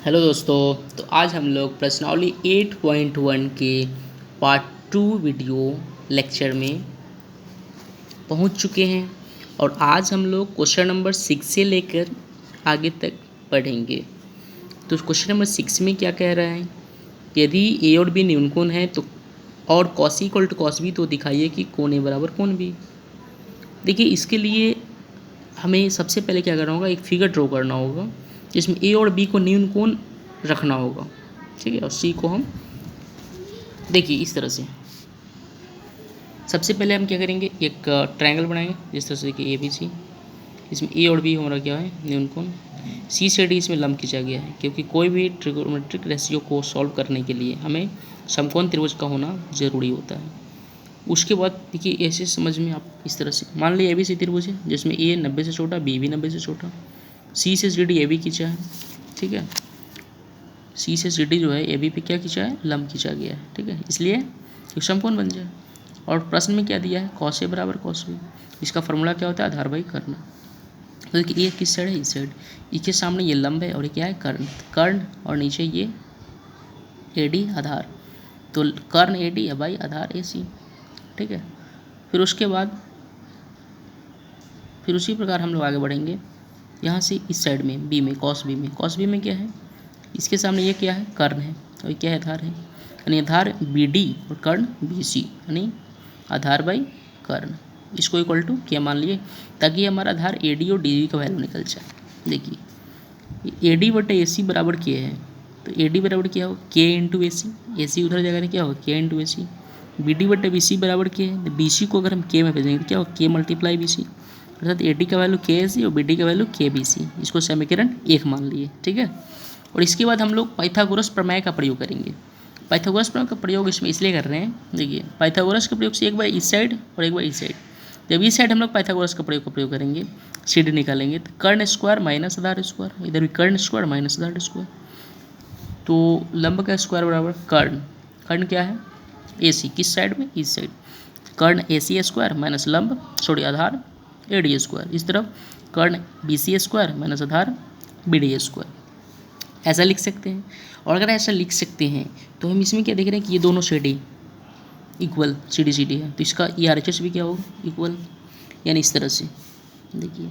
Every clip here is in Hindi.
हेलो दोस्तों। तो आज हम लोग प्रश्नावली 8.1 के पार्ट 2 वीडियो लेक्चर में पहुंच चुके हैं और आज हम लोग क्वेश्चन नंबर 6 से लेकर आगे तक पढ़ेंगे। तो क्वेश्चन नंबर 6 में क्या कह रहा है, यदि ए और बी न्यूनकोण है तो और cos equal to cos B, तो दिखाइए कि कोण ए बराबर कोण बी। देखिए, इसके लिए हमें सबसे पहले क्या करना होगा, एक फिगर ड्रॉ करना होगा जिसमें ए और बी को न्यूनकोण रखना होगा, ठीक है। और सी को हम देखिए इस तरह से सबसे पहले हम क्या करेंगे, एक ट्रायंगल बनाएंगे जिस तरह से। देखिए ए बी सी, इसमें ए और बी हमारा क्या है, न्यूनकोण। सी से डी इसमें लंब खींचा गया है, क्योंकि कोई भी ट्रिगोनोमेट्रिक रेशियो को सॉल्व करने के लिए हमें समकोण त्रिभुज का होना ज़रूरी होता है। उसके बाद देखिए ऐसे समझ में आप इस तरह से मान लीजिए ए बी सी त्रिभुज है जिसमें ए 90 से छोटा, बी भी 90 से छोटा। सी से सी डी ए बी खींचा है, ठीक है। सी से सी डी जो है ए बी पे क्या खींचा है, लंब खींचा गया है, ठीक है। इसलिए एक समकोण बन जाए। और प्रश्न में क्या दिया है, कॉस ए बराबर कॉस बी। इसका फॉर्मूला क्या होता है, आधार बाई कर्ण। तो देखिए ये किस साइड है, इस साइड। इसके सामने ये लंब है और ये क्या है, कर्ण। कर्ण और नीचे ये ए डी आधार, तो कर्ण ए डी है बाई आधार ए सी, ठीक है। फिर उसके बाद फिर उसी प्रकार हम लोग आगे बढ़ेंगे यहाँ से इस साइड में बी में, कॉस बी में। कॉस बी में क्या है, इसके सामने ये क्या है, कर्ण है और ये क्या है, आधार है। यानी आधार बी डी और कर्ण बी सी, यानी आधार बाई कर्ण। इसको इक्वल टू क्या मान लिए, ताकि हमारा आधार ए डी और डी बी का वैल्यू निकल जाए। देखिए ए डी बटे ए सी बराबर के है, तो ए डी बराबर क्या हो, के इंटू ए सी। ए सी उधर जगह क्या हो, के इंटू ए सी। बी डी बटे बी सी बराबर के है, तो बी सी को अगर हम के में भेजेंगे तो क्या हो, के मल्टीप्लाई बी सी। अर्थात ए डी का वैल्यू के ए सी और बी डी का वैल्यू के बी सी। इसको समीकरण 1 मान लिए, ठीक है। और इसके बाद हम लोग पाइथागोरस प्रमेय का प्रयोग करेंगे। पाइथागोरस प्रमेय का प्रयोग इसमें इसलिए कर रहे हैं, देखिए पाइथागोरस के प्रयोग से एक बार इस साइड और एक बार इस साइड। जब इस साइड हम लोग पाइथागोरस का प्रयोग करेंगे, सी डी निकालेंगे, तो कर्ण स्क्वायर माइनस आधार स्क्वायर, इधर भी कर्ण स्क्वायर माइनस आधार स्क्वायर। तो लंब का स्क्वायर बराबर कर्ण। कर्ण क्या है, ए सी, किस साइड में, इस साइड। कर्ण ए सी स्क्वायर माइनस लंब आधार ए डी स्क्वायर। इस तरफ कर्ण बी सी स्क्वायर माइनस आधार बी डी स्क्वायर। ऐसा लिख सकते हैं। और अगर ऐसा लिख सकते हैं तो हम इसमें क्या देख रहे हैं कि ये दोनों C D equal, C D है, तो इसका ई आर एच एस भी क्या होगा, इक्वल। यानी इस तरह से देखिए,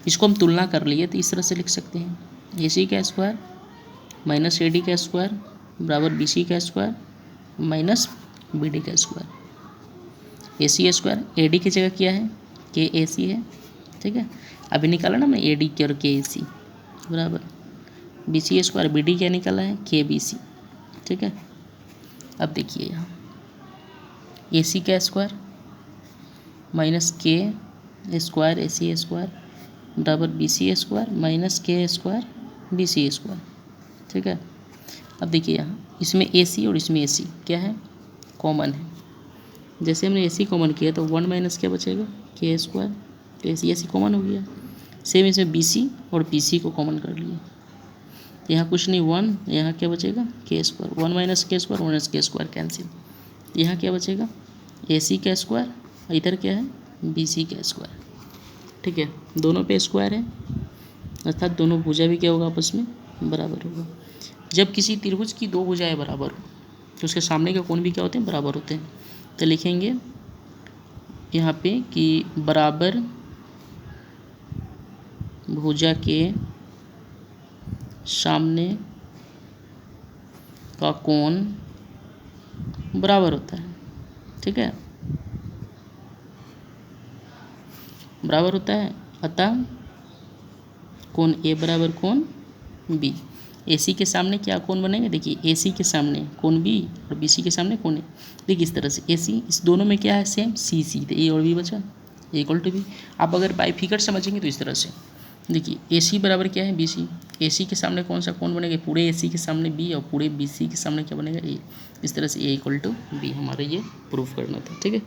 इसको हम तुलना कर लिए तो इस तरह से लिख सकते हैं, ए सी का स्क्वायर माइनस ए डी का स्क्वायर बराबर बी सी का स्क्वायर माइनस बी डी का square. A C square A D की जगह क्या है, के ए सी है, ठीक है। अभी निकाला ना मैं ए डी के और के ए सी बराबर B C square, B D क्या निकाला है, के बी सी, ठीक है। अब देखिए यहाँ ए सी का स्क्वायर माइनस के स्क्वायर ए सी स्क्वायर बराबर बी सी स्क्वायर माइनस के स्क्वायर बी सी स्क्वायर, ठीक है। अब देखिए यहाँ इसमें ए सी और इसमें ए सी क्या है, कॉमन है। जैसे हमने ए सी कॉमन किया तो 1 माइनस क्या बचेगा, के स्क्वायर, तो ए सी कॉमन हो गया। सेम इसमें बी सी और बी सी को कॉमन कर लिए, यहाँ कुछ नहीं 1, यहाँ क्या बचेगा, के स्क्वायर। 1 माइनस के स्क्वायर, माइनस के स्क्वायर कैंसिल। यहाँ क्या बचेगा, ए सी का स्क्वायर, इधर क्या है, बी सी का स्क्वायर, ठीक है। दोनों पे स्क्वायर है, अर्थात दोनों भुजा भी क्या होगा, आपस में बराबर होगा। जब किसी त्रिभुज की दो भुजाएं बराबर हो तो उसके सामने के कोण भी क्या होते हैं, बराबर होते हैं। तो लिखेंगे यहाँ पे कि बराबर भुजा के सामने का कोण बराबर होता है, ठीक है, बराबर होता है। अतः कोण ए बराबर कोण बी। ए सी के सामने क्या कोण बनेंगे, देखिए ए सी के सामने कोण बी और बी सी के सामने कोण ए। देखिए इस तरह से ए सी, इस दोनों में क्या है, सेम सी सी, तो ए और बी बचा, ए इक्वल टू बी। आप अगर बाई फिगर समझेंगे तो इस तरह से देखिए ए सी बराबर क्या है, बी सी। ए सी के सामने कौन सा कोण बनेगा, पूरे ए सी के सामने बी और पूरे बी सी के सामने क्या बनेगा, ए। इस तरह से ए इक्वल टू बी हमारा ये प्रूफ करना था, ठीक है।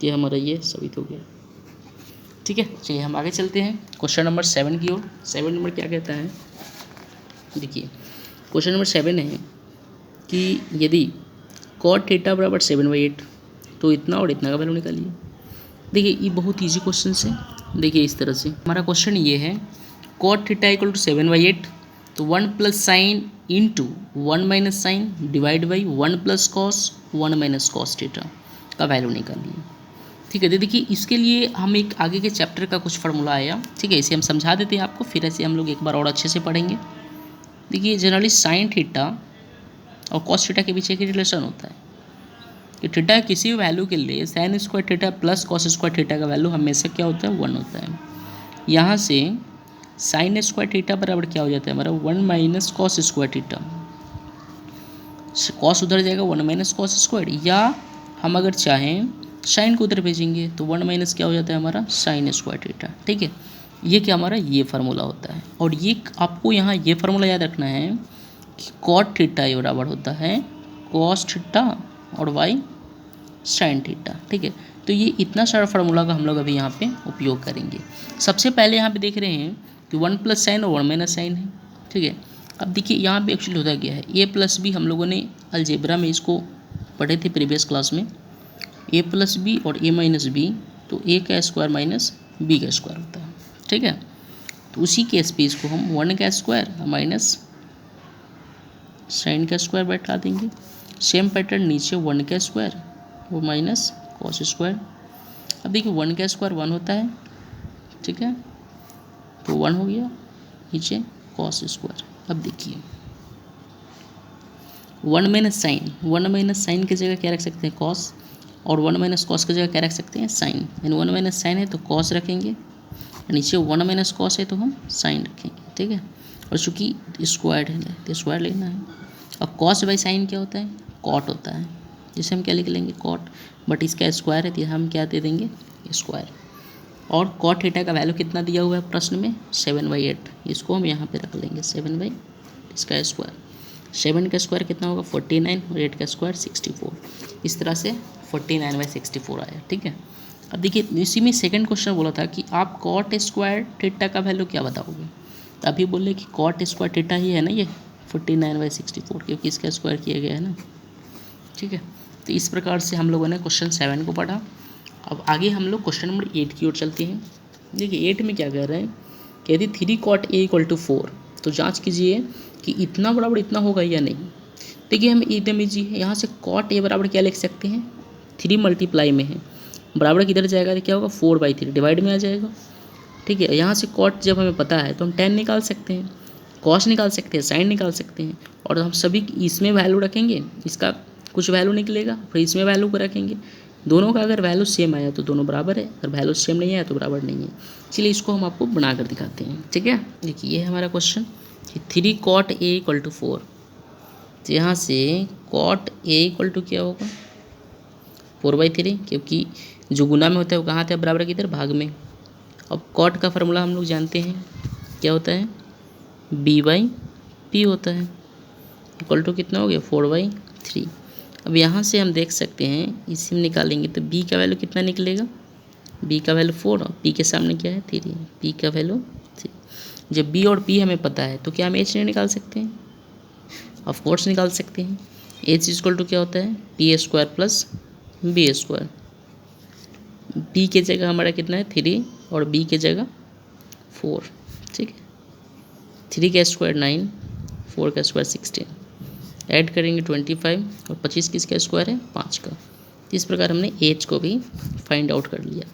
ये हमारा ये साबित हो गया, ठीक है। चलिए हम आगे चलते हैं क्वेश्चन नंबर 7 की ओर। 7 नंबर क्या कहता है, देखिए क्वेश्चन नंबर 7 है कि यदि cot थीटा बराबर 7/8 तो इतना और इतना का वैल्यू निकालिए। देखिए ये बहुत ईजी क्वेश्चन है। देखिए इस तरह से हमारा क्वेश्चन ये है, cot थीटा इक्वल टू 7/8 तो 1 plus sine into 1 minus sine divide by 1 plus cos 1 minus cos theta का वैल्यू निकालिए। ठीक है, तो देखिए इसके लिए हम एक आगे के चैप्टर का कुछ फार्मूला आया, ठीक है, इसे हम समझा देते हैं आपको, फिर ऐसे हम लोग एक बार और अच्छे से पढ़ेंगे। देखिए जनरली साइन थीटा और कॉस थीटा के पीछे एक रिलेशन होता है कि थीटा किसी भी वैल्यू के लिए sine square theta plus cos square theta का वैल्यू हमेशा क्या होता है, 1 होता है। यहाँ से साइन स्क्वायर थीटा बराबर क्या हो जाता है हमारा 1 minus cos square theta, cos उधर जाएगा 1 माइनस कॉस स्क्वायर, या हम अगर चाहें साइन को उधर भेजेंगे तो 1 माइनस क्या हो जाता है हमारा साइन स्क्वायर थीटा। ठीक है, ये क्या हमारा ये फार्मूला होता है। और ये आपको यहाँ ये फार्मूला याद रखना है कि कॉट थीटा ये बराबर होता है कॉस थीटा और वाई साइन थीटा। ठीक है, तो ये इतना सारा फार्मूला का हम लोग अभी यहाँ पे उपयोग करेंगे। सबसे पहले यहाँ पे देख रहे हैं कि 1 प्लस साइन और 1 माइनस साइन है। ठीक है, अब देखिए यहाँ पे एक्चुअली होता क्या है, ए प्लस बी हम लोगों ने अलजेब्रा में इसको पढ़े थे प्रीवियस क्लास में, ए प्लस बी और ए माइनस बी, तो ए का स्क्वायर माइनस बी का स्क्वायर होता है। ठीक है, तो उसी केस पे इसको हम 1 का स्क्वायर माइनस साइन का स्क्वायर बैठा देंगे। सेम पैटर्न नीचे 1 का स्क्वायर वो माइनस कॉस स्क्वायर। अब देखिए 1 का स्क्वायर 1 होता है, ठीक है, तो 1 हो गया, नीचे कॉस स्क्वायर। अब देखिए 1 माइनस साइन की जगह क्या रख सकते हैं कॉस, और 1 माइनस कॉस की जगह क्या रख सकते हैं साइन। यानी 1 माइनस साइन है तो कॉस रखेंगे, नीचे 1 माइनस कॉस है तो हम साइन रखेंगे। ठीक है, और चूँकि स्क्वायर है तो स्क्वायर लेना है। और कॉस बाई साइन क्या होता है, कॉट होता है, जिसे हम क्या लिख लेंगे कॉट, बट इसका स्क्वायर है तो हम क्या दे देंगे स्क्वायर। और कॉट थीटा का वैल्यू कितना दिया हुआ है प्रश्न में 7/8, इसको हम यहाँ पे रख लेंगे 7 बाई इसका स्क्वायर। 7 का स्क्वायर कितना होगा 49 और 8 का स्क्वायर 64, इस तरह से 49/64 आया। ठीक है, अब देखिए इसी में सेकंड क्वेश्चन बोला था कि आप कॉट स्क्वायर थीटा का वैल्यू क्या बताओगे, तो अभी बोले कि कॉट स्क्वायर थीटा ही है ना ये 49/64, क्योंकि इसका स्क्वायर किया गया है ना। ठीक है, तो इस प्रकार से हम लोगों ने क्वेश्चन 7 को पढ़ा। अब आगे हम लोग क्वेश्चन नंबर 8 की ओर चलते हैं। देखिए 8 में क्या कह रहे हैं कि यदि 3 cot A = 4 तो जांच कीजिए कि इतना बराबर इतना होगा या नहीं। देखिए हम एकदम ईजी है, यहाँ से cot A बराबर क्या लिख सकते हैं 3 मल्टीप्लाई में है, बराबर किधर जाएगा तो क्या होगा 4/3 डिवाइड में आ जाएगा। ठीक है, यहाँ से cot जब हमें पता है तो हम tan निकाल सकते हैं, cos निकाल सकते हैं, sin निकाल सकते हैं, और हम सभी इसमें वैल्यू रखेंगे, इसका कुछ वैल्यू निकलेगा, फिर इसमें वैल्यू को रखेंगे, दोनों का अगर वैल्यू सेम आया तो दोनों बराबर है, अगर वैल्यू सेम नहीं आया तो बराबर नहीं है। चलिए इसको हम आपको बनाकर दिखाते हैं। ठीक है, देखिए ये है हमारा क्वेश्चन कि 3 cot A = 4, तो यहाँ से cot A = क्या होगा 4/3, क्योंकि जो गुना में होता है वो कहाँ था बराबर किधर भाग में। अब cot का फार्मूला हम लोग जानते हैं क्या होता है B/P होता है, इक्वल टू कितना हो गया 4/3। अब यहाँ से हम देख सकते हैं इसी में निकालेंगे तो b का वैल्यू कितना निकलेगा, b का वैल्यू 4 और p के सामने क्या है 3, p का वैल्यू 3। जब b और p हमें पता है तो क्या हम h नहीं निकाल सकते हैं, ऑफ कोर्स निकाल सकते हैं। h = क्या होता है p² + b², p के जगह हमारा कितना है 3 और b के जगह 4। ठीक है, 3 का स्क्वायर 9, 4 का स्क्वायर 16, ऐड करेंगे 25 और 25 किसका स्क्वायर है 5 का। इस प्रकार हमने एच को भी फाइंड आउट कर लिया।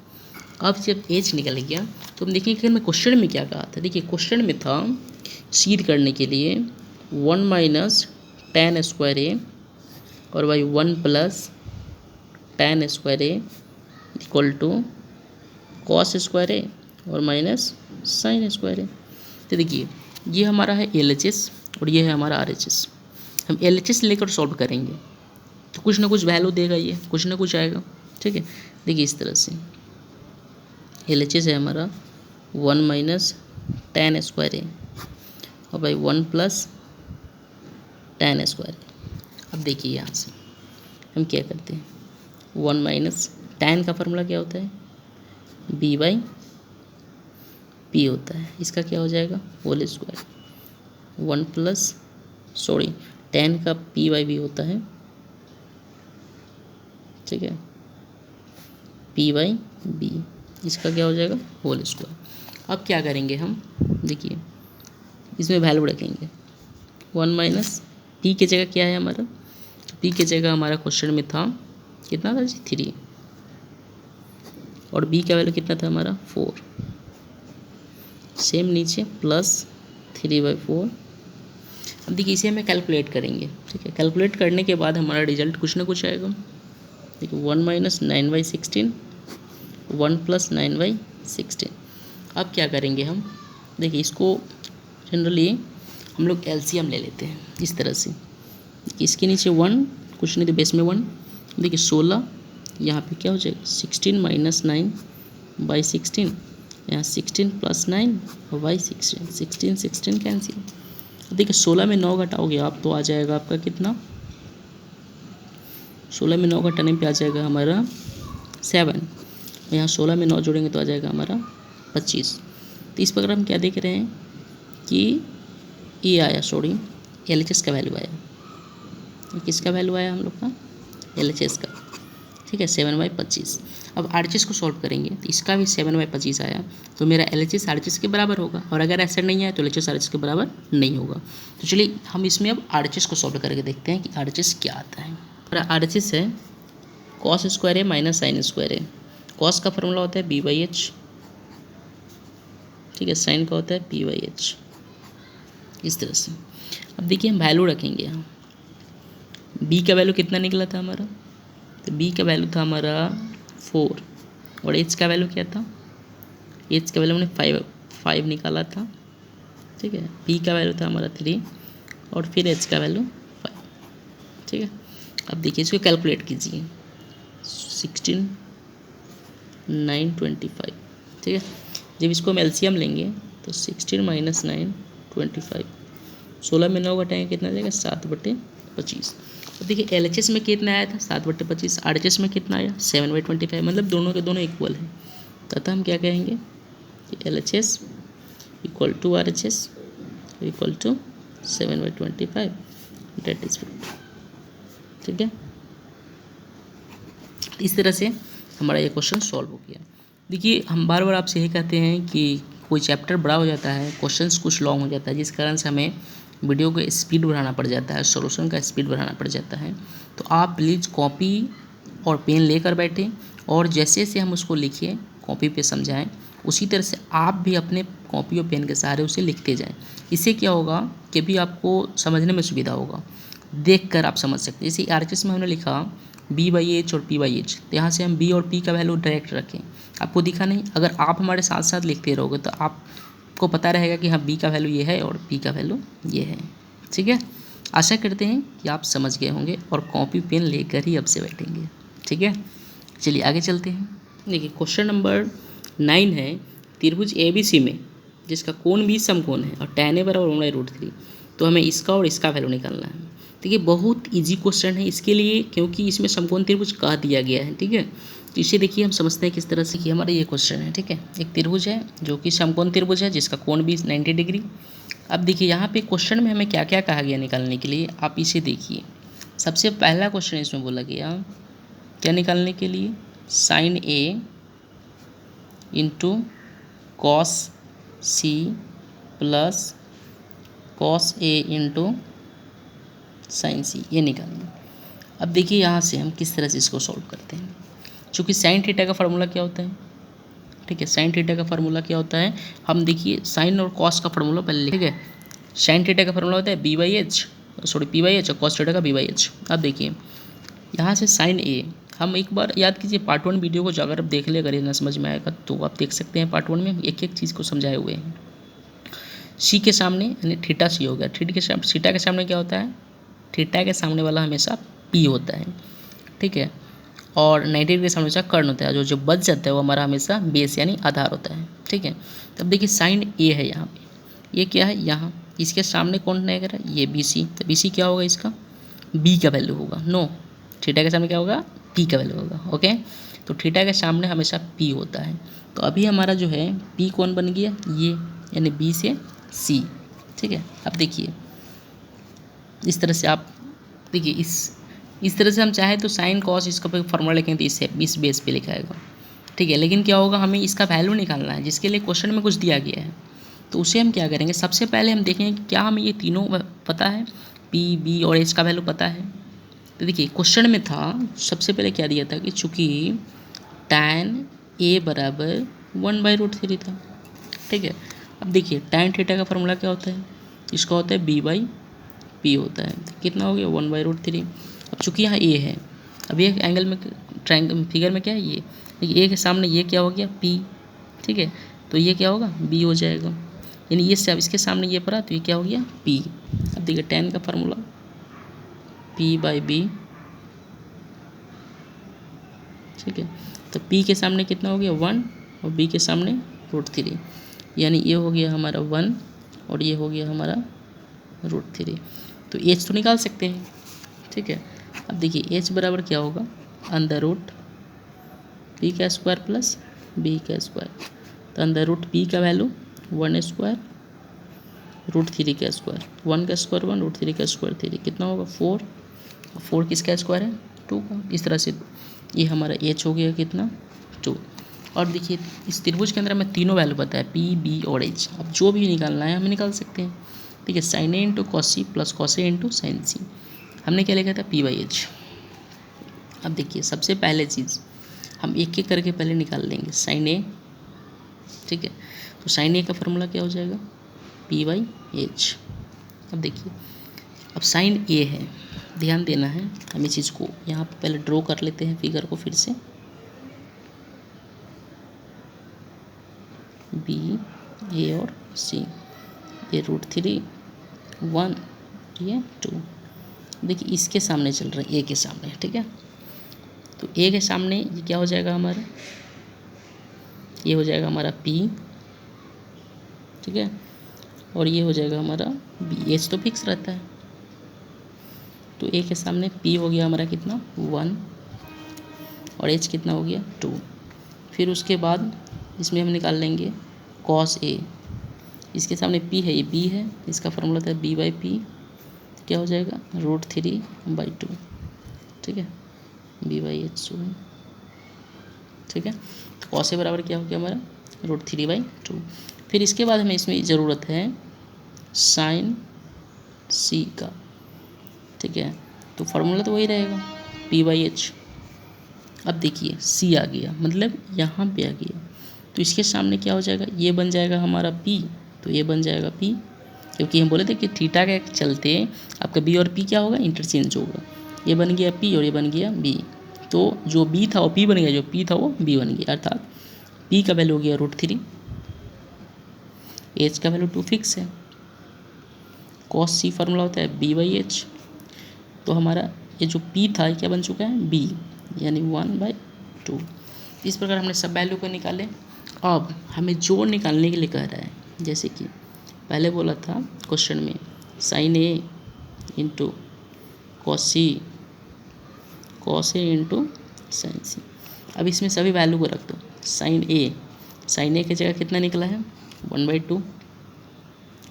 अब जब एच निकल गया तो हम देखेंगे कि हमें क्वेश्चन में क्या कहा था। देखिए क्वेश्चन में था सीध करने के लिए 1 माइनस tan स्क्वायर ए और by 1 plus tan square A equal to cos square A और माइनस साइन स्क्वायर ए। तो देखिए ये हमारा है LHS और ये है हमारा RHS। हम LHS लेकर सॉल्व करेंगे तो कुछ ना कुछ वैल्यू देगा, ये कुछ ना कुछ आएगा। ठीक है, देखिए इस तरह से LHS है हमारा 1 माइनस tan स्क्वायर ए और भाई 1 प्लस tan स्क्वायर ए। अब देखिए यहाँ से हम क्या करते हैं 1 माइनस tan का फार्मूला क्या होता है B/P होता है, इसका क्या हो जाएगा होल स्क्वायर, 1 प्लस tan का P/B होता है, ठीक है P/B, इसका क्या हो जाएगा होल स्क्वायर। अब क्या करेंगे हम देखिए इसमें वैल्यू रखेंगे 1 माइनस पी की जगह क्या है हमारा, पी की जगह हमारा क्वेश्चन में था कितना था जी 3, और बी का वैल्यू कितना था हमारा 4, सेम नीचे प्लस 3/4। अब देखिए इसे हमें कैलकुलेट करेंगे, ठीक है। कैलकुलेट करने के बाद हमारा रिजल्ट कुछ ना कुछ आएगा। देखिए 1 माइनस 9/16, 1 प्लस 9/16। अब क्या करेंगे हम, देखिए इसको जनरली हम लोग एलसीएम ले लेते हैं इस तरह से। इसके नीचे 1 कुछ नहीं तो बेस में 1, देखिए 16, यहाँ पे क्या हो जाएगा 16 माइनस 9/16, यहाँ 16 प्लस 9/16, 16 16 कैंसिल। देखिए 16 में 9 घटाओगे आप तो आ जाएगा आपका कितना, 16 में 9 घटाने पे आ जाएगा हमारा 7, यहाँ 16 में 9 जोड़ेंगे तो आ जाएगा हमारा 25। तो इस प्रकार हम क्या देख रहे हैं कि ये आया, सॉरी LHS का वैल्यू आया, किसका वैल्यू आया हम लोग का LHS का, ठीक है 7/25। अब RHS को सॉल्व करेंगे तो इसका भी 7/25 आया, तो मेरा LHS RHS के बराबर होगा, और अगर ऐसा नहीं आया तो LHS RHS के बराबर नहीं होगा। तो चलिए हम इसमें अब RHS को सॉल्व करके देखते हैं कि RHS क्या आता है। हमारा RHS है cos स्क्वायर है माइनस साइन स्क्वायर है। cos का फॉर्मूला होता है B/H, ठीक है, साइन का होता है P/H, इस तरह से। अब देखिए हम वैल्यू रखेंगे यहाँ, b का वैल्यू कितना निकला था हमारा, तो b का वैल्यू था हमारा 4, और h का वैल्यू क्या था, h का वैल्यू हमने 5 निकाला था, ठीक है। p का वैल्यू था हमारा 3, और फिर h का वैल्यू 5, ठीक है। अब देखिए इसको कैलकुलेट कीजिए, 16 9 25, ठीक है। जब इसको हम एलसीएम लेंगे तो 16 माइनस 9 25, 16 में 9 घटाएंगे कितना जाएगा 7/25। तो देखिए LHS में कितना आया था 7/25, RHS में कितना आया 7/25, मतलब दोनों के दोनों इक्वल हैं। तथा हम क्या कहेंगे कि LHS equal to RHS equal to 7/25, that is proved, ठीक है। इस तरह से हमारा ये क्वेश्चन सॉल्व हो गया। देखिए हम बार बार आपसे यही कहते हैं कि कोई चैप्टर बड़ा हो जाता है, क्वेश्चंस कुछ लॉन्ग हो जाता है, जिस कारण से हमें वीडियो का स्पीड बढ़ाना पड़ जाता है, सॉल्यूशन का स्पीड बढ़ाना पड़ जाता है। तो आप प्लीज़ कॉपी और पेन लेकर बैठें, और जैसे जैसे हम उसको लिखिए कॉपी पे समझाएं, उसी तरह से आप भी अपने कॉपी और पेन के सहारे उसे लिखते जाएं। इससे क्या होगा कि भी आपको समझने में सुविधा होगा, देख कर आप समझ सकते हैं। जैसे RHS में हमने लिखा B/H और P/H, तो यहाँ से हम B और P का वैल्यू डायरेक्ट रखें, आपको दिखा नहीं। अगर आप हमारे साथ साथ लिखते रहोगे तो आपको पता रहेगा कि हाँ B का वैल्यू ये है और P का वैल्यू ये है, ठीक है। आशा करते हैं कि आप समझ गए होंगे और कॉपी पेन लेकर ही अब से बैठेंगे, ठीक है। चलिए आगे चलते हैं। देखिए क्वेश्चन नंबर 9 है, त्रिभुज ABC में जिसका कोण भी समकोण है और tan A बराबर 1/√3, तो हमें इसका और इसका वैल्यू निकालना है। देखिए बहुत इजी क्वेश्चन है इसके लिए, क्योंकि इसमें समकोण त्रिभुज कह दिया गया है, ठीक है। तो इसे देखिए हम समझते हैं किस तरह से कि हमारा ये क्वेश्चन है, ठीक है। एक त्रिभुज है जो कि समकोण त्रिभुज है जिसका कोण भी 90 डिग्री। अब देखिए यहाँ पे क्वेश्चन में हमें क्या क्या कहा गया निकालने के लिए, आप इसे देखिए। सबसे पहला क्वेश्चन इसमें बोला गया क्या निकालने के लिए, sin A into cos C plus cos A into sine C, ये निकालना। अब देखिए यहाँ से हम किस तरह से इसको सॉल्व करते हैं। चूँकि साइन थीटा का फार्मूला क्या होता है, ठीक है, साइन थीटा का फार्मूला क्या होता है, हम देखिए साइन और कॉस का फार्मूला पहले, ठीक है। साइन थीटा का फार्मूला होता है P/H और कॉस थीटा का B/H। अब देखिए यहाँ से साइन A, हम एक बार याद कीजिए पार्ट 1 वीडियो को अगर आप देख ले, अगर ये ना समझ में आएगा तो आप देख सकते हैं पार्ट 1 में एक एक चीज़ को समझाए हुए हैं। C के सामने यानी थीटा C हो गया, थीटा के सामने क्या होता है, थीटा के सामने वाला हमेशा P होता है, ठीक है। और 90 डिग्री के सामने हमेशा कर्ण होता है, जो बच जाता है वो हमारा हमेशा बेस यानी आधार होता है, ठीक है। तब देखिए साइन A है यहाँ पे, ये क्या है यहाँ, इसके सामने कौन नहीं कर रहा है, ये BC, तो BC क्या होगा इसका B का वैल्यू होगा, नो, थीटा के सामने क्या होगा P का वैल्यू होगा, ओके। तो थीटा के सामने हमेशा P होता है। तो अभी हमारा जो है P कौन बन गया, ये यानी B से C, ठीक है। अब देखिए इस तरह से आप देखिए इस तरह से हम चाहें तो साइन कॉस इसका फॉर्मूला लिखें तो इससे इस बेस पे लिखाएगा, ठीक है। लेकिन क्या होगा, हमें इसका वैल्यू निकालना है जिसके लिए क्वेश्चन में कुछ दिया गया है। तो उसे हम क्या करेंगे, सबसे पहले हम देखेंगे कि क्या हमें ये तीनों पता है, पी बी और एच का वैल्यू पता है। तो देखिए क्वेश्चन में था सबसे पहले क्या दिया था कि चूँकि tan a बराबर 1/√3 था, ठीक है। अब देखिए tan थीटा का फॉर्मूला क्या होता है, इसका होता है b/p होता है। तो कितना हो गया 1/√3। अब चूँकि यहाँ a है, अब ये एंगल में ट्रायंगल फिगर में क्या है ये, देखिए a के सामने ये क्या हो गया p, ठीक है। तो ये क्या होगा b हो जाएगा, यानी ये सब इसके सामने ये पड़ा तो ये क्या हो गया p। अब देखिए tan का फार्मूला p/b, ठीक है। तो p के सामने कितना हो गया 1 और b के सामने √3, यानी ये हो गया हमारा 1 और ये हो गया हमारा √3। तो h तो निकाल सकते हैं, ठीक है। अब देखिए h बराबर क्या होगा √p का स्क्वायर प्लस b का स्क्वायर। तो √p का वैल्यू 1² √3 का स्क्वायर, 1 का स्क्वायर 1 √3 का स्क्वायर 3, कितना होगा 4। 4 किसका स्क्वायर है 2 का। इस तरह से ये हमारा h हो गया कितना 2। और देखिए इस त्रिभुज के अंदर हमें तीनों वैल्यू पता है p b और h। अब जो भी निकालना है हम निकाल सकते हैं, ठीक है। sin a into cos c plus cos a into sin c, हमने क्या लिखा था p/h। अब देखिए सबसे पहले चीज़ हम एक एक करके पहले निकाल लेंगे sin a, ठीक है। तो sin a का फॉर्मूला क्या हो जाएगा p/h। अब देखिए अब sin a है, ध्यान देना है हमें चीज़ को, यहाँ पे पहले ड्रॉ कर लेते हैं फिगर को फिर से, b a और c, ये √3 1 ये 2। देखिए इसके सामने चल रहा है a के सामने, ठीक है। तो a के सामने ये क्या हो जाएगा हमारा, ये हो जाएगा हमारा p, ठीक है। और ये हो जाएगा हमारा b, h तो फिक्स रहता है। तो a के सामने p हो गया हमारा कितना 1 और h कितना हो गया 2। फिर उसके बाद इसमें हम निकाल लेंगे cos a, इसके सामने p है ये b है, इसका फॉर्मूला था b/p, क्या हो जाएगा √3/2, ठीक है b/h, ठीक है। तो cos a बराबर क्या हो गया हमारा √3/2। फिर इसके बाद हमें इसमें ज़रूरत है sin c का, ठीक है। तो फार्मूला तो वही रहेगा p/h। अब देखिए c आ गया, मतलब यहाँ पे आ गया, तो इसके सामने क्या हो जाएगा, ये बन जाएगा हमारा p, तो ये बन जाएगा p, क्योंकि हम बोले थे कि थीटा के चलते आपका b और p क्या होगा इंटरचेंज होगा। ये बन गया p और ये बन गया b, तो जो b था वो p बन गया, जो p था वो b बन गया, अर्थात p का वैल्यू हो गया √3, h का वैल्यू 2 फिक्स है, cos c फार्मूला होता है b/h। तो हमारा ये जो p था ये क्या बन चुका है b, यानी 1/2। इस प्रकार हमने सब वैल्यू को निकाले। अब हमें जोड़ निकालने के लिए कह रहा है, जैसे कि पहले बोला था क्वेश्चन में sin a into cos a into sin c। अब इसमें सभी वैल्यू को रख दो। sin a की जगह कितना निकला है 1/2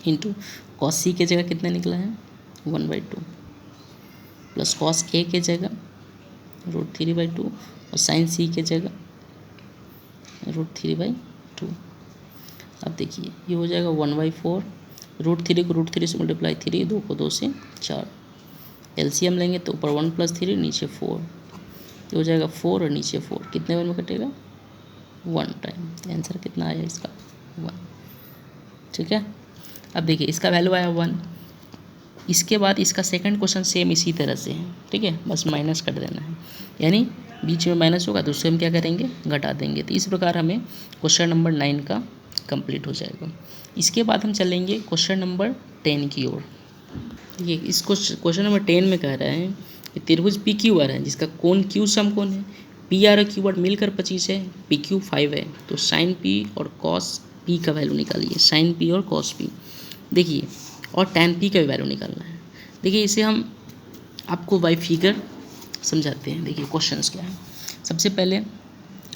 इंटू cos c की जगह कितना निकला है 1/2 प्लस cos a की जगह √3/2 और sin c की जगह √3/2। अब देखिए ये हो जाएगा 1/4, √3 को √3 से मल्टीप्लाई 3, 2 को 2 से 4, एलसीएम लेंगे तो ऊपर 1 + 3 नीचे 4, ये हो जाएगा 4 और नीचे 4, कितने बार में कटेगा 1 टाइम। आंसर कितना आया इसका 1, ठीक है। अब देखिए इसका वैल्यू आया 1। इसके बाद इसका सेकंड क्वेश्चन सेम इसी तरह से है, ठीक है, बस माइनस कर देना है, यानी बीच में माइनस होगा तो उससे हम क्या करेंगे घटा देंगे। तो इस प्रकार हमें क्वेश्चन नंबर 9 का कंप्लीट हो जाएगा। इसके बाद हम चलेंगे क्वेश्चन नंबर 10 की ओर। देखिए इस क्वेश्चन नंबर 10 में कह रहा है कि त्रिभुज पी क्यू आर है जिसका कोण क्यू सम कोण है, पी आर और क्यू आर मिलकर 25 है, पी क्यू 5 है, तो साइन पी और कॉस पी का वैल्यू निकालिए, साइन पी और कॉस पी। देखिए और tan p का भी वैल्यू निकालना है। देखिए इसे हम आपको बाई फिगर समझाते हैं। देखिए क्वेश्चंस क्या है, सबसे पहले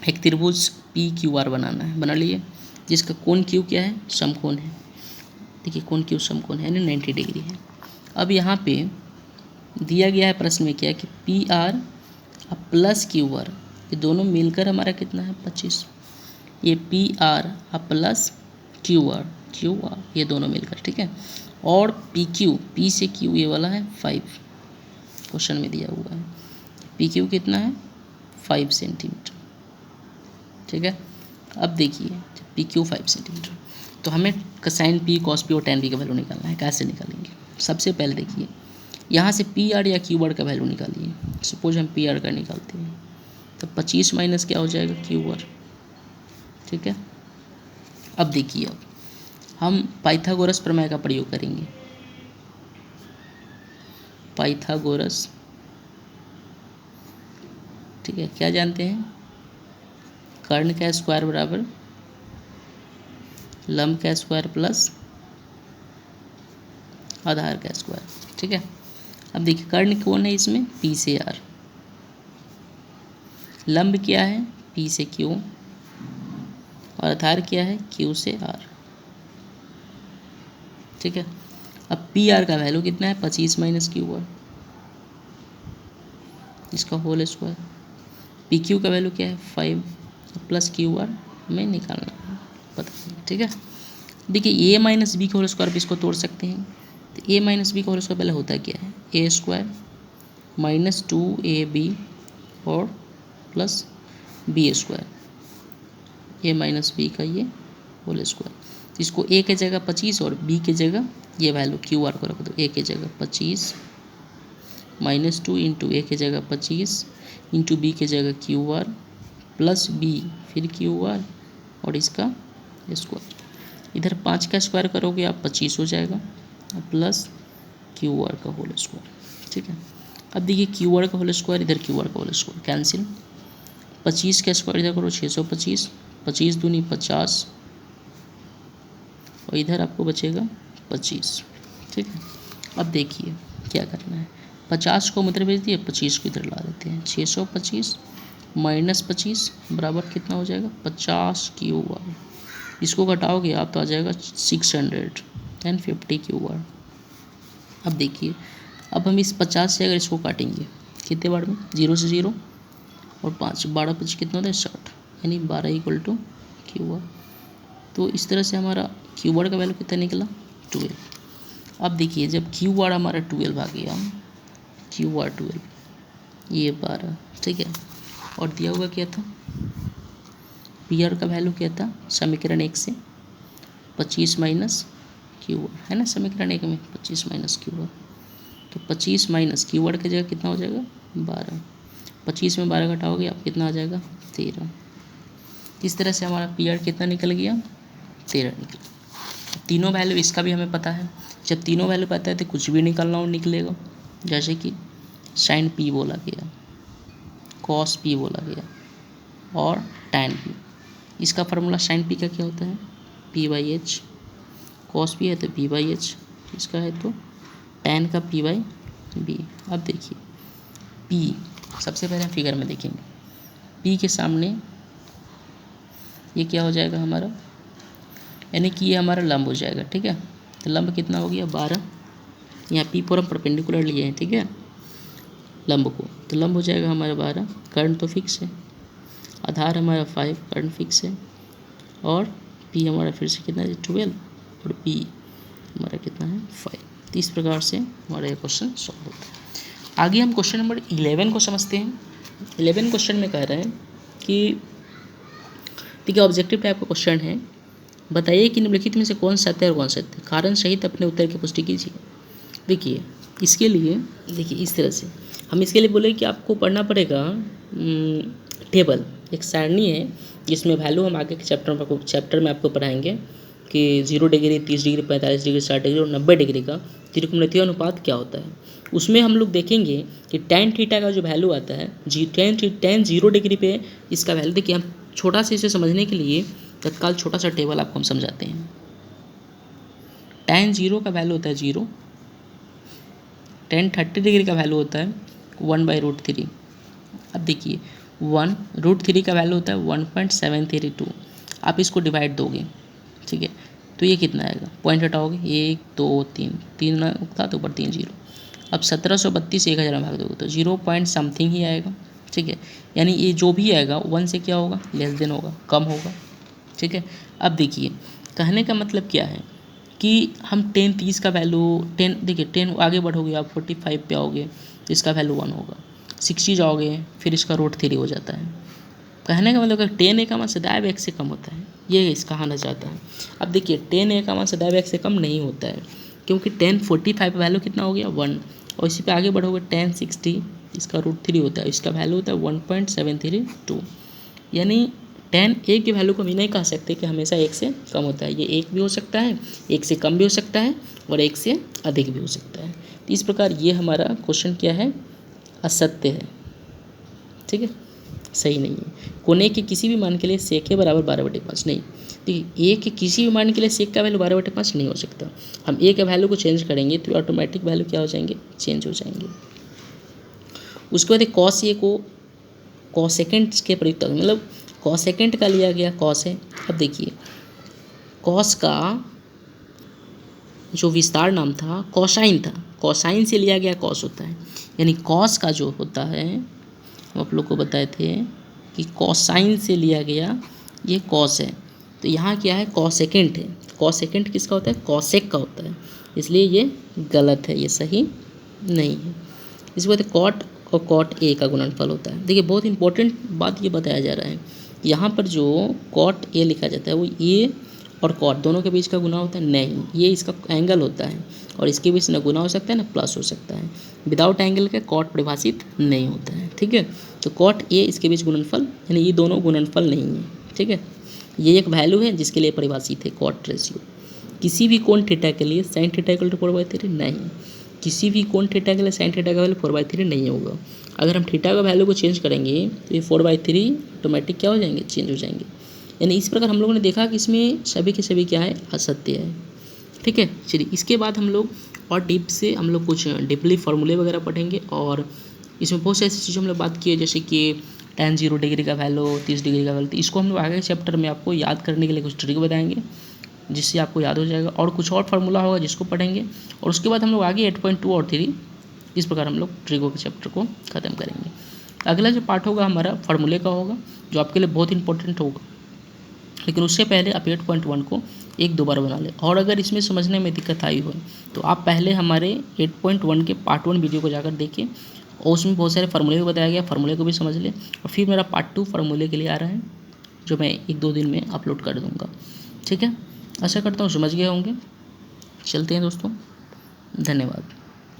एक त्रिभुज पी क्यू आर बनाना है, बना लिए, जिसका कोण क्यू क्या है समकोण है। देखिए कोण क्यू समकोण है यानी 90 डिग्री है। अब यहाँ पे दिया गया है प्रश्न में क्या है कि पी आर और प्लस क्यू आर ये दोनों मिलकर हमारा कितना है 25, ये पी आर और plus Q R Q R, ये दोनों मिलकर, ठीक है। और पी क्यू, पी से क्यू ये वाला है 5, क्वेश्चन में दिया हुआ है। पी क्यू कितना है 5 सेंटीमीटर, ठीक है। अब देखिए पी क्यू 5 सेंटीमीटर, तो हमें साइन पी कॉस पी और टेन पी का वैल्यू निकालना है। कैसे निकालेंगे? सबसे पहले देखिए यहाँ से पी आर या क्यू आर का वैल्यू निकालिए। सपोज हम पी आर का निकालते हैं तो 25 माइनस क्या हो जाएगा क्यू आर, ठीक है। अब देखिए अब हम पाइथागोरस प्रमेय का प्रयोग करेंगे। पाइथागोरस, ठीक है, क्या जानते हैं? कर्ण का स्क्वायर बराबर लंब का स्क्वायर प्लस आधार का स्क्वायर, ठीक है। अब देखिए कर्ण कौन है इसमें? पी से आर, लंब क्या है? पी से क्यू, और आधार क्या है? क्यू से आर, ठीक है। अब पी आर का वैल्यू कितना है? 25 माइनस क्यू आर, इसका होल स्क्वायर। पी क्यू का वैल्यू क्या है? 5 प्लस क्यू आर में निकालना है, पता नहीं, ठीक है। देखिए ए माइनस बी का होल स्क्वायर भी इसको तोड़ सकते हैं। तो ए माइनस बी का होल स्क्वायर पहले होता क्या है? ए स्क्वायर माइनस 2ab और प्लस बी स्क्वायर, ए माइनस बी का ये होल स्क्वायर। इसको ए के जगह 25 और बी के जगह ये वैल्यू क्यू आर को रख दो। ए के जगह 25 माइनस 2 इंटू ए के जगह 25 इंटू बी के जगह क्यू आर प्लस बी फिर क्यू आर और इसका स्क्वायर। इधर 5 का स्क्वायर करोगे आप 25 हो जाएगा प्लस क्यू आर का होल स्क्वायर, ठीक है। अब देखिए क्यू आर का होल स्क्वायर इधर क्यू आर का होल स्क्वायर कैंसिल। 25 का स्क्वायर इधर करो 625, 25 दूनी 50 और इधर आपको बचेगा 25, ठीक है। अब देखिए क्या करना है, 50 को उधर भेज दिए, 25 को इधर ला देते हैं। 625 माइनस 25 बराबर कितना हो जाएगा? 50 क्यू आर। इसको घटाओगे आप तो आ जाएगा 650 क्यू आर। अब देखिए अब हम इस 50 से अगर इसको काटेंगे कितने बार में? 0 से 0 और 5, 12 5 कितना होता है? 60, यानी 12 इक्वल टू क्यू आर। तो इस तरह से हमारा क्यू आर का वैल्यू कितना निकला? 12। अब देखिए जब क्यू आर हमारा 12 आ गया, क्यू आर 12 ये 12, ठीक है। और दिया हुआ क्या था? पी आर का वैल्यू क्या था? समीकरण 1 से 25 माइनस क्यू आर, है ना। समीकरण 1 में 25 माइनस क्यू आर, तो 25 माइनस क्यू आर की जगह कितना हो जाएगा? 12। 25 में 12 घटाओगे आप कितना आ जाएगा? 13। इस तरह से हमारा पी आर कितना निकल गया? 13 निकला। तीनों वैल्यू इसका भी हमें पता है। जब तीनों वैल्यू पता है तो कुछ भी निकालना हो निकलेगा। जैसे कि साइन पी बोला गया, कॉस पी बोला गया और टैन पी। इसका फार्मूला साइन पी का क्या होता है? P by H. Cos P है तो पी बाई एच, इसका है तो टैन का पी बाई बी। अब देखिए पी, सबसे पहले फिगर में देखेंगे पी के सामने ये क्या हो जाएगा हमारा, यानी कि ये हमारा लंब हो जाएगा, ठीक है। तो लंब कितना हो गया? 12। यहाँ पी पर हम परपेंडिकुलर लिए हैं, ठीक है, लंब को, तो लंब हो जाएगा हमारा 12। कर्ण तो फिक्स है, आधार हमारा 5, कर्ण फिक्स है, और पी हमारा फिर से कितना है? 12 और पी हमारा कितना है? 5। तो इस प्रकार से हमारा ये क्वेश्चन सॉल्व होता है। आगे हम क्वेश्चन नंबर 11 को समझते हैं। 11 क्वेश्चन में कह रहा है कि देखिए ऑब्जेक्टिव टाइप का क्वेश्चन है, बताइए कि निम्नलिखित में से कौन सत्य है और कौन सत्य है, कारण सहित अपने उत्तर की पुष्टि कीजिए। देखिए इसके लिए देखिए इस तरह से हम इसके लिए बोले कि आपको पढ़ना पड़ेगा टेबल, एक सारणी है जिसमें वैल्यू हम आगे के चैप्टर में आपको पढ़ाएंगे कि 0 डिग्री, 30 डिग्री, 45 डिग्री, 60 डिग्री और 90 डिग्री का त्रिकोणमितीय अनुपात क्या होता है। उसमें हम लोग देखेंगे कि tan थीटा का जो वैल्यू आता है tan 0 डिग्री पे इसका वैल्यू। देखिए हम छोटा से इसे समझने के लिए तत्काल छोटा सा टेबल आपको हम समझाते हैं। tan 0 का वैल्यू होता है 0, tan 30 डिग्री का वैल्यू होता है 1/√3। अब देखिए 1√3 का वैल्यू होता है 1.732। आप इसको डिवाइड दोगे, ठीक है, तो ये कितना आएगा? पॉइंट हटाओगे 1 2 3 उगता तो ऊपर 3 0। अब 1732 1000 में भाग दोगे तो 0 पॉइंट समथिंग ही आएगा, ठीक है। यानी ये जो भी आएगा 1 से क्या होगा? लेस देन होगा, कम होगा, ठीक है। अब देखिए कहने का मतलब क्या है कि हम 10 30 का वैल्यू 10, देखिए 10 आगे बढ़ोगे आप 45 पे आओगे तो इसका वैल्यू 1 होगा, 60 जाओगे फिर इसका रूट 3 हो जाता है। कहने का मतलब अगर 10 a का मान सदैव x से कम होता है, ये इस कहना चाहता है। अब देखिए 10 a का मान सदैव x से कम नहीं होता है, क्योंकि 10 45 वैल्यू कितना हो गया 1, और इसी पे आगे बढ़ोगे 10 60 इसका रूट 3 होता है, इसका वैल्यू होता है 1.732। यानी 10 a की वैल्यू को हम नहीं कह सकते कि हमेशा 1 से कम होता है, ये 1 भी हो सकता है, 1 से कम भी हो सकता है और 1 से अधिक भी हो सकता है। तो इस प्रकार ये हमारा क्वेश्चन क्या है, असत्य है, ठीक है, सही नहीं है। कोने के किसी भी मान के लिए सेक है बराबर 12/5 नहीं, देखिए ए के किसी भी मान के लिए सेक का वैल्यू 12/5 नहीं हो सकता। हम ए के वैल्यू को चेंज करेंगे तो ऑटोमेटिक वैल्यू क्या हो जाएंगे, चेंज हो जाएंगे। उसके बाद कॉस ए को कॉसेकेंट के प्रयुक्त, मतलब कॉसेकेंट का लिया गया कॉस है। अब देखिए कॉस का जो विस्तार नाम था कॉसाइन था, कॉसाइन से लिया गया कॉस होता है, यानी कॉस का जो होता है हम आप लोग को बताए थे कि कॉसाइन से लिया गया ये कॉस है, तो यहाँ क्या है कॉसेकेंट है। कॉसेकेंट किसका होता है, कॉसेक का होता है, इसलिए ये गलत है, ये सही नहीं है। इसके बाद कॉट और कॉट ए का गुणनफल होता है। देखिए बहुत इंपॉर्टेंट बात ये बताया जा रहा है, यहाँ पर जो कॉट ए लिखा जाता है वो ए और कॉट दोनों के बीच का गुना होता है, नहीं, ये इसका एंगल होता है और इसके बीच ना गुना हो सकता है ना प्लस हो सकता है। विदाउट एंगल के कॉट परिभाषित नहीं होता है, ठीक है। तो कॉट ए इसके बीच गुणनफल, यानी ये दोनों गुणनफल नहीं है, ठीक है। ये एक वैल्यू है जिसके लिए परिभाषित है कॉट रेशियो। किसी भी कोण थीटा के लिए साइन थीटा इक्वल टू 4/3 नहीं, किसी भी कोण थीटा के लिए साइन थीटा का वैल्यू 4/3 नहीं होगा। अगर हम थीटा का वैल्यू को चेंज करेंगे तो ये 4/3 ऑटोमेटिक क्या हो जाएंगे, चेंज हो जाएंगे। यानी इस प्रकार हम लोगों ने देखा कि इसमें सभी के सभी क्या है, असत्य है, ठीक है। चलिए इसके बाद हम लोग और डीप से हम लोग कुछ डीपली फार्मूले वगैरह पढ़ेंगे, और इसमें बहुत सारी ऐसी चीज़ों हम लोग बात की है, जैसे कि tan 0 डिग्री का वैल्यू 30 डिग्री का वैल्यू, इसको हम लोग आगे चैप्टर में आपको याद करने के लिए कुछ ट्रिक बताएंगे जिससे आपको याद हो जाएगा, और कुछ और फार्मूला होगा जिसको पढ़ेंगे, और उसके बाद हम लोग आगे 8.2 और 3 इस प्रकार हम लोग ट्रिकों के चैप्टर को ख़त्म करेंगे। अगला जो पार्ट होगा हमारा फार्मूले का होगा, जो आपके लिए बहुत इंपॉर्टेंट होगा, लेकिन उससे पहले आप 8.1 को 1-2 बार बना लें, और अगर इसमें समझने में दिक्कत आई हो तो आप पहले हमारे 8.1 के पार्ट 1 वीडियो को जाकर देखिए, और उसमें बहुत सारे फार्मूले भी बताया गया, फार्मूले को भी समझ लें। और फिर मेरा पार्ट 2 फार्मूले के लिए आ रहा है, जो मैं 1-2 दिन में अपलोड कर दूँगा, ठीक है। आशा करता हूँ समझ गए होंगे। चलते हैं दोस्तों, धन्यवाद।